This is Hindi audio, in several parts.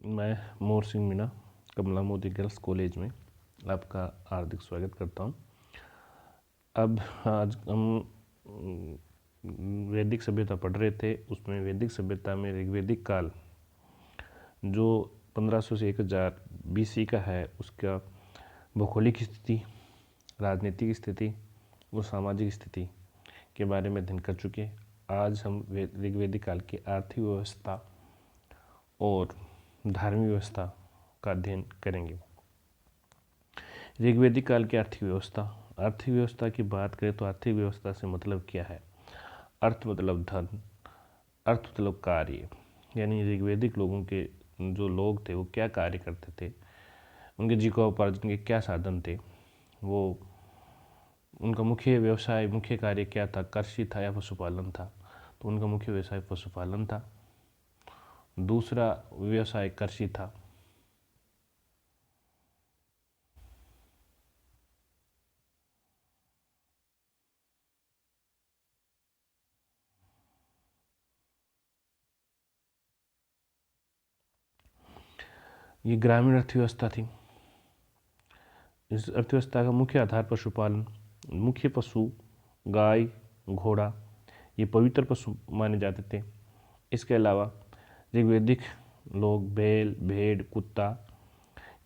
मैं मोर सिंह मीणा कमला मोदी गर्ल्स कॉलेज में आपका हार्दिक स्वागत करता हूँ। अब आज हम वैदिक सभ्यता पढ़ रहे थे। उसमें वैदिक सभ्यता में ऋग्वैदिक काल जो 1500 से 1000 BC का है, उसका भौगोलिक स्थिति, राजनीतिक स्थिति और सामाजिक स्थिति के बारे में अध्ययन कर चुके। आज हम ऋग्वैदिक काल की आर्थिक व्यवस्था और धार्मिक व्यवस्था का अध्ययन करेंगे। ऋग्वैदिक काल की आर्थिक व्यवस्था की बात करें तो आर्थिक व्यवस्था से मतलब क्या है? अर्थ मतलब धन, अर्थ मतलब कार्य, यानी ऋग्वैदिक लोगों के जो लोग थे वो क्या कार्य करते थे, उनके जीविकोपार्जन के क्या साधन थे, वो उनका मुख्य व्यवसाय, मुख्य कार्य क्या था, कृषि था या पशुपालन था? तो उनका मुख्य व्यवसाय पशुपालन था, दूसरा व्यवसाय कृषि था। ये ग्रामीण अर्थव्यवस्था थी। इस अर्थव्यवस्था का मुख्य आधार पशुपालन, मुख्य पशु गाय, घोड़ा, ये पवित्र पशु माने जाते थे। इसके अलावा ऋग्वैदिक लोग बैल, भेड़, कुत्ता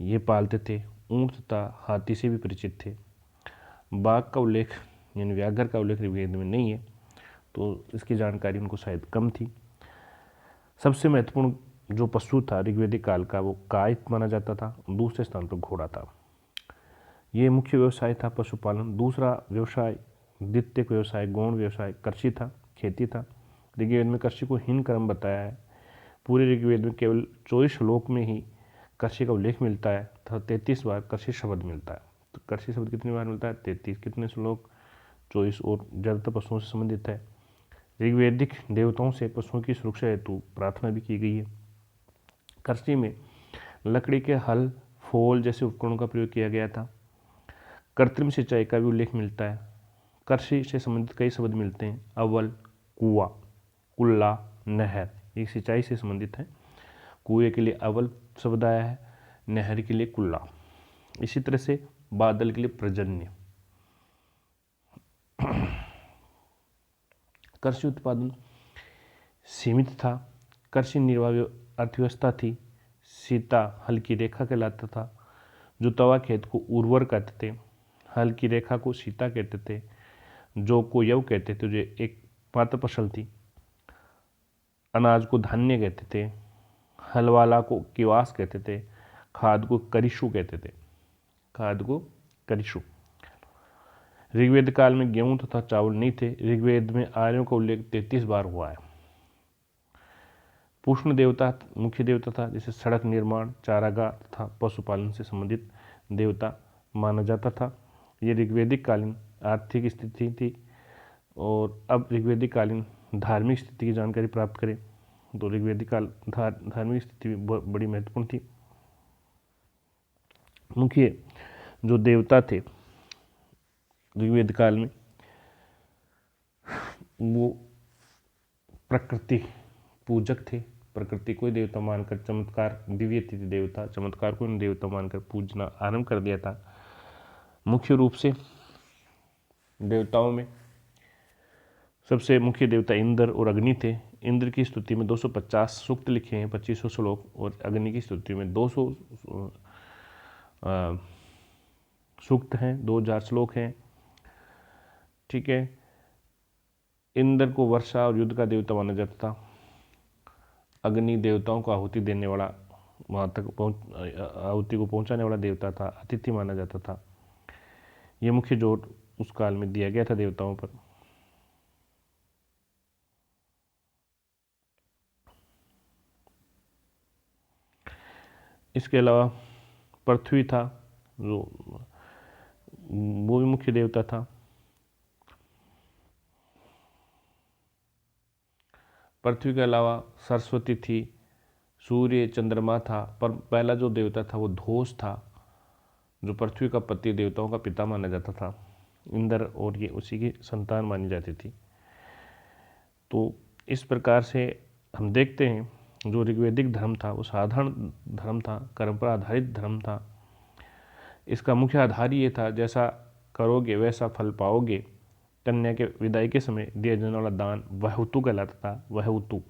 ये पालते थे। ऊंट तथा हाथी से भी परिचित थे। बाघ का उल्लेख यानी व्याघ्र का उल्लेख ऋग्वेद में नहीं है, तो इसकी जानकारी उनको शायद कम थी। सबसे महत्वपूर्ण जो पशु था ऋग्वैदिक काल का वो गाय माना जाता था। दूसरे स्थान पर घोड़ा था। ये मुख्य व्यवसाय था पशुपालन। दूसरा व्यवसाय, द्वितीय व्यवसाय गौण व्यवसाय कृषि था, खेती था। ऋग्वेद में कृषि को हीन कर्म बताया है। पूरे ऋग्वेद में केवल 24 श्लोक में ही कृषि का उल्लेख मिलता है तथा 33 बार कृषि शब्द मिलता है। तो कृषि शब्द कितनी बार मिलता है? 33। कितने श्लोक? 24, और ज़्यादातर पशुओं से संबंधित है। ऋग्वैदिक देवताओं से पशुओं की सुरक्षा हेतु प्रार्थना भी की गई है। कृषि में लकड़ी के हल, फोल जैसे उपकरणों का प्रयोग किया गया था। कृत्रिम सिंचाई का भी उल्लेख मिलता है। कृषि से संबंधित कई शब्द मिलते हैं। अवल, कुआं, कुल्ला, नहर, ये सिंचाई से संबंधित है। कुएं के लिए अवल शब्द आया है, नहर के लिए कुल्ला। इसी तरह से बादल के लिए पर्जन्य। कृषि उत्पादन सीमित था। कृषि निर्वाह अर्थव्यवस्था थी। सीता हल की रेखा कहलाता था। जो तवा खेत को उर्वर कहते थे। हल की रेखा को सीता कहते थे। जौ को यव कहते थे, जो एक मात्र फसल थी। अनाज को धान्य कहते थे। हलवाला को किवास कहते थे। खाद को करिशु कहते थे। खाद को करिशु। ऋग्वेद काल में गेहूं तथा चावल नहीं थे। ऋग्वेद में आर्यों का उल्लेख 33 बार हुआ है। पुष्ण देवता मुख्य देवता था, जैसे सड़क निर्माण, चारागाह तथा पशुपालन से संबंधित देवता माना जाता था। ये ऋग्वैदिक कालीन आर्थिक स्थिति थी। और अब ऋग्वैदिक कालीन धार्मिक स्थिति की जानकारी प्राप्त करें तो ऋग्वैदिक काल धार्मिक स्थिति बड़ी महत्वपूर्ण थी। मुख्य जो देवता थे ऋग्वेद काल में वो प्रकृति पूजक थे। प्रकृति को देवता मानकर चमत्कार, दिव्य तिथि देवता, चमत्कार को देवता मानकर पूजना आरंभ कर दिया था। मुख्य रूप से देवताओं में सबसे मुख्य देवता इंद्र और अग्नि थे। इंद्र की स्तुति में 250 सूक्त लिखे हैं, 2500 श्लोक, और अग्नि की स्तुति में 200 सूक्त हैं, 2000 श्लोक हैं। ठीक है। इंद्र को वर्षा और युद्ध का देवता माना जाता था। अग्नि देवताओं को आहुति देने वाला, वहाँ तक आहुति को पहुँचाने वाला देवता था। अतिथि माना जाता था। ये मुख्य जोर उस काल में दिया गया था देवताओं पर। इसके अलावा पृथ्वी था, जो वो भी मुख्य देवता था। पृथ्वी के अलावा सरस्वती थी, सूर्य, चंद्रमा था। पर पहला जो देवता था वो धोष था, जो पृथ्वी का पति, देवताओं का पिता माना जाता था। इंद्र और ये उसी की संतान मानी जाती थी। तो इस प्रकार से हम देखते हैं जो ऋग्वैदिक धर्म था वो साधारण धर्म था, कर्म पर आधारित धर्म था। इसका मुख्य आधार ये था, जैसा करोगे वैसा फल पाओगे। कन्या के विदाई के समय दिया जाने वाला दान वहुतु कहलाता था। वहुतु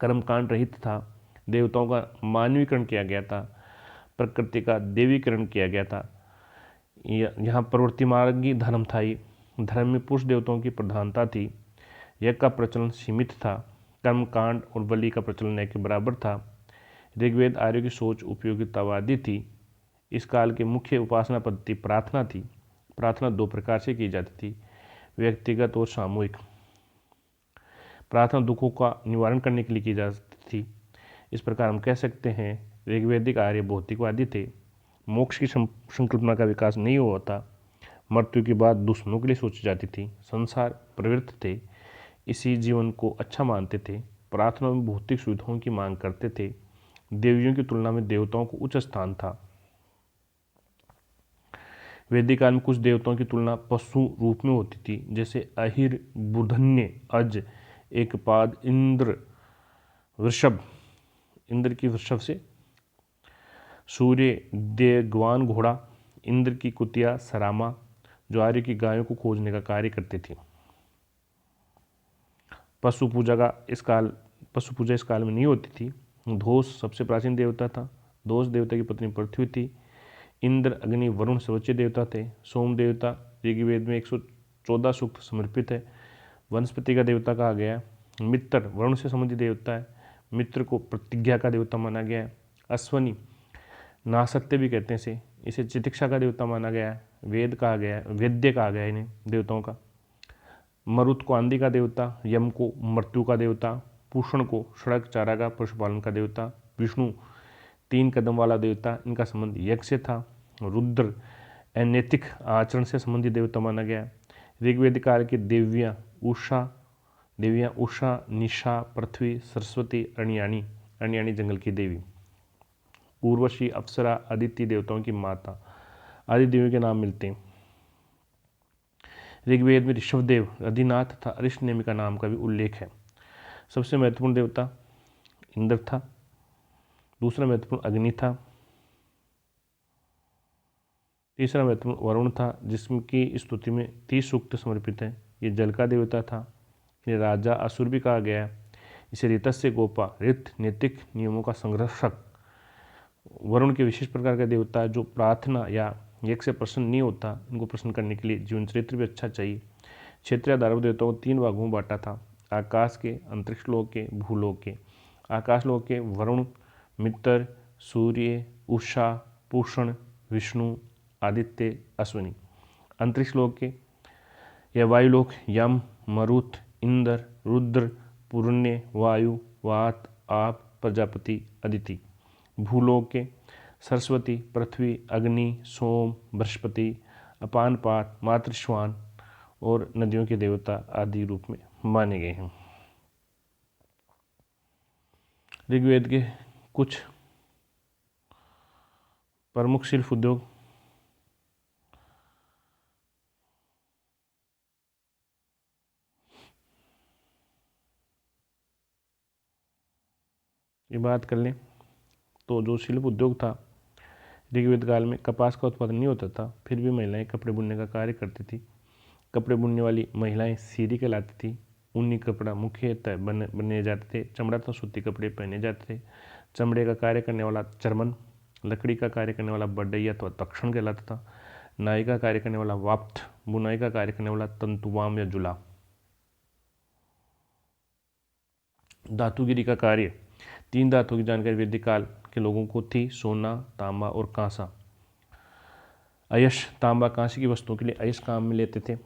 कर्मकांड रहित था, देवताओं का मानवीकरण किया गया था, प्रकृति का देवीकरण किया गया था। यहाँ प्रवृत्ति मार्गी धर्म था। ये धर्म में पुरुष देवताओं की प्रधानता थी। यज्ञ का प्रचलन सीमित था। कर्मकांड और बलि का प्रचलन एक के बराबर था। ऋग्वेद आर्यों की सोच उपयोगितावादी थी। इस काल की मुख्य उपासना पद्धति प्रार्थना थी। प्रार्थना दो प्रकार से की जाती थी, व्यक्तिगत और सामूहिक। प्रार्थना दुखों का निवारण करने के लिए की जाती थी। इस प्रकार हम कह सकते हैं ऋग्वैदिक आर्य भौतिकवादी थे। मोक्ष की संकल्पना का विकास नहीं हुआ था। मृत्यु के बाद दुश्मनों के लिए सोची जाती थी। संसार प्रवृत्त थे, इसी जीवन को अच्छा मानते थे। प्रार्थना में भौतिक सुविधाओं की मांग करते थे। देवियों की तुलना में देवताओं को उच्च स्थान था। वैदिक काल में कुछ देवताओं की तुलना पशु रूप में होती थी, जैसे अहिर, बुधन्य, अज, एकपाद, इंद्र, वृषभ, इंद्र की वृषभ से, सूर्य, देगवान घोड़ा, इंद्र की कुतिया, सरामा, जो आर्य की गायों को खोजने का कार्य करती थी। पशु पूजा इस काल में नहीं होती थी। धोष सबसे प्राचीन देवता था। दोष देवता की पत्नी पृथ्वी थी। इंद्र, अग्नि, वरुण सर्वोच्च देवता थे। सोम देवता ऋग्वेद में 114 सूक्त समर्पित है। वनस्पति का देवता कहा गया है। मित्र वरुण से संबंधित देवता है। मित्र को प्रतिज्ञा का देवता माना गया है। अश्वनी नासत्य भी कहते हैं इसे चिकित्सा का देवता माना गया है। वेद कहा गया है, वेद्य कहा गया है इन्हें देवताओं का। मरुत को आंधी का देवता, यम को मृत्यु का देवता, पूषण को सड़क चारागाह पशुपालन का देवता, विष्णु 3 कदम वाला देवता, इनका संबंध यज्ञ से था। रुद्र अनैतिक आचरण से संबंधित देवता माना गया। ऋग्वेद काल की देवियाँ उषा, निशा, पृथ्वी, सरस्वती, अरण्याणी जंगल की देवी, उर्वशी, अप्सरा, आदित्य देवताओं की माता आदि देवियों के नाम मिलते हैं। ऋग्वेद में ऋषभदेव, अधिनाथ तथा अरिष्टनेमिका नाम का भी उल्लेख है। सबसे महत्वपूर्ण देवता इंद्र था। दूसरा महत्वपूर्ण अग्नि था। तीसरा महत्वपूर्ण वरुण था, जिसकी स्तुति में 30 सूक्त समर्पित है। ये जल का देवता था। इन्हें राजा असुर भी कहा गया है। इसे ऋतस्य गोपा, ऋत नैतिक नियमों का संरक्षक। वरुण के विशेष प्रकार का देवता जो प्रार्थना या यज्ञ से प्रसन्न नहीं होता। इनको प्रसन्न करने के लिए जीवन चरित्र भी अच्छा चाहिए। क्षेत्रीय दानव देवताओं को 3 भागों में बांटा था, आकाश के, अंतरिक्ष लोक के, भूलोक के। आकाश लोक के वरुण, मित्र, सूर्य, उषा, पूषण, विष्णु, आदित्य, अश्विनी। अंतरिक्ष लोक के या वायुलोक यम, मरुत, इंद्र, रुद्र, पुरुण्य, वायु, वात, आप, प्रजापति, अदिति। भूलोक के सरस्वती, पृथ्वी, अग्नि, सोम, बृहस्पति, अपानपात, मातृश्वान और नदियों के देवता आदि रूप में माने गए हैं। ऋग्वेद के कुछ प्रमुख शिल्प उद्योग ये बात कर लें तो जो शिल्प उद्योग था ऋग्वेद काल में कपास का उत्पादन नहीं होता था, फिर भी महिलाएं कपड़े बुनने का कार्य करती थी। कपड़े बुनने वाली महिलाएं सीरी कहलाती थी। ऊनी कपड़ा मुख्यतः बने जाते थे। चमड़ा तथा सूती कपड़े पहने जाते थे। चमड़े का कार्य करने वाला चर्मन, लकड़ी का कार्य करने वाला बढ़ैया अथवा तक्षण कहलाता था। नाई का कार्य करने वाला वाप्त, बुनाई का कार्य करने वाला तंतुवाम या जुला। धातुगिरी का कार्य 3 धातुओं की जानकारी वैदिक काल के लोगों को थी, सोना, तांबा और कांसा। अयश, तांबा, कांसे की वस्तुओं के लिए अयश काम में लेते थे।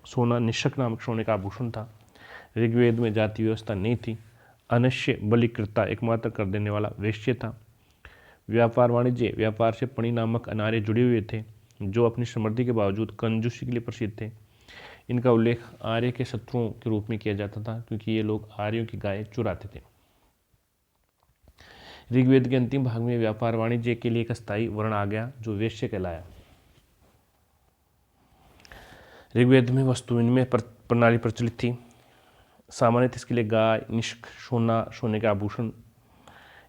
सोना निशक नामक सोने का आभूषण था। ऋग्वेद में जाति व्यवस्था नहीं थी। अनश्य बलिकृता एकमात्र कर देने वाला वैश्य था। व्यापार वाणिज्य, व्यापार से पणि नामक अनार्य जुड़े हुए थे, जो अपनी समृद्धि के बावजूद कंजूसी के लिए प्रसिद्ध थे। इनका उल्लेख आर्य के शत्रुओं के रूप में किया जाता था, क्योंकि ये लोग आर्यों की गाय चुराते थे। ऋग्वेद के अंतिम भाग में व्यापार वाणिज्य के लिए एक स्थायी वर्ण आ गया, जो वैश्य कहलाया। ऋग्वेद में वस्तु विनिमय प्रणाली प्रचलित थी। सामान्यतः इसके लिए गाय, निष्क, सोना, सोने के आभूषण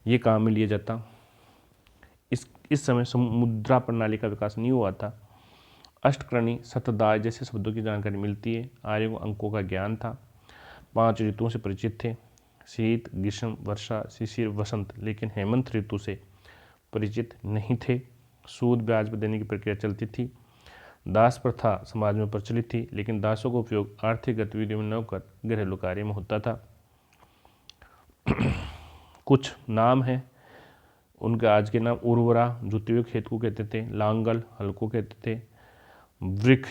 ये काम में लिया जाता। इस समय मुद्रा प्रणाली का विकास नहीं हुआ था। अष्टक्रणी, शतदाय जैसे शब्दों की जानकारी मिलती है। आर्यों को अंकों का ज्ञान था। 5 ऋतुओं से परिचित थे, शीत, ग्रीष्म, वर्षा, शिशिर, वसंत, लेकिन हेमंत ऋतु से परिचित नहीं थे। सूद ब्याज पर देने की प्रक्रिया चलती थी। दास प्रथा समाज में प्रचलित थी, लेकिन दासों का उपयोग आर्थिक गतिविधियों में न कर घरेलू कार्य में होता था। कुछ नाम हैं उनके आज के नाम। उर्वरा जुते हुए खेत को कहते थे। लांगल हल को कहते थे। वृक्ष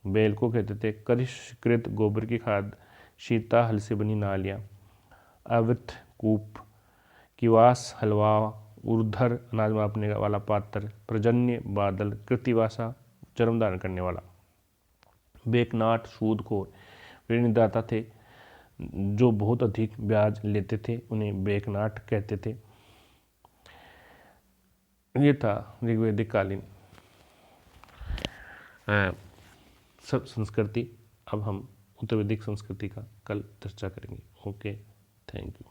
बैल को कहते थे। परिष्कृत गोबर की खाद, शीता हल से बनी नालियाँ, अवृत कूप, किवास हलवा, ऊर्ध्वर अनाज मापने वाला पात्र, प्रजन्य बादल, कृतिवासा जन्म धारण करने वाला। बेकनाट सूदखोर ऋणदाता थे जो बहुत अधिक ब्याज लेते थे, उन्हें बेकनाट कहते थे। ये था ऋग्वैदिक कालीन सब संस्कृति। अब हम उत्तर वैदिक संस्कृति का कल चर्चा करेंगे। Okay, thank you.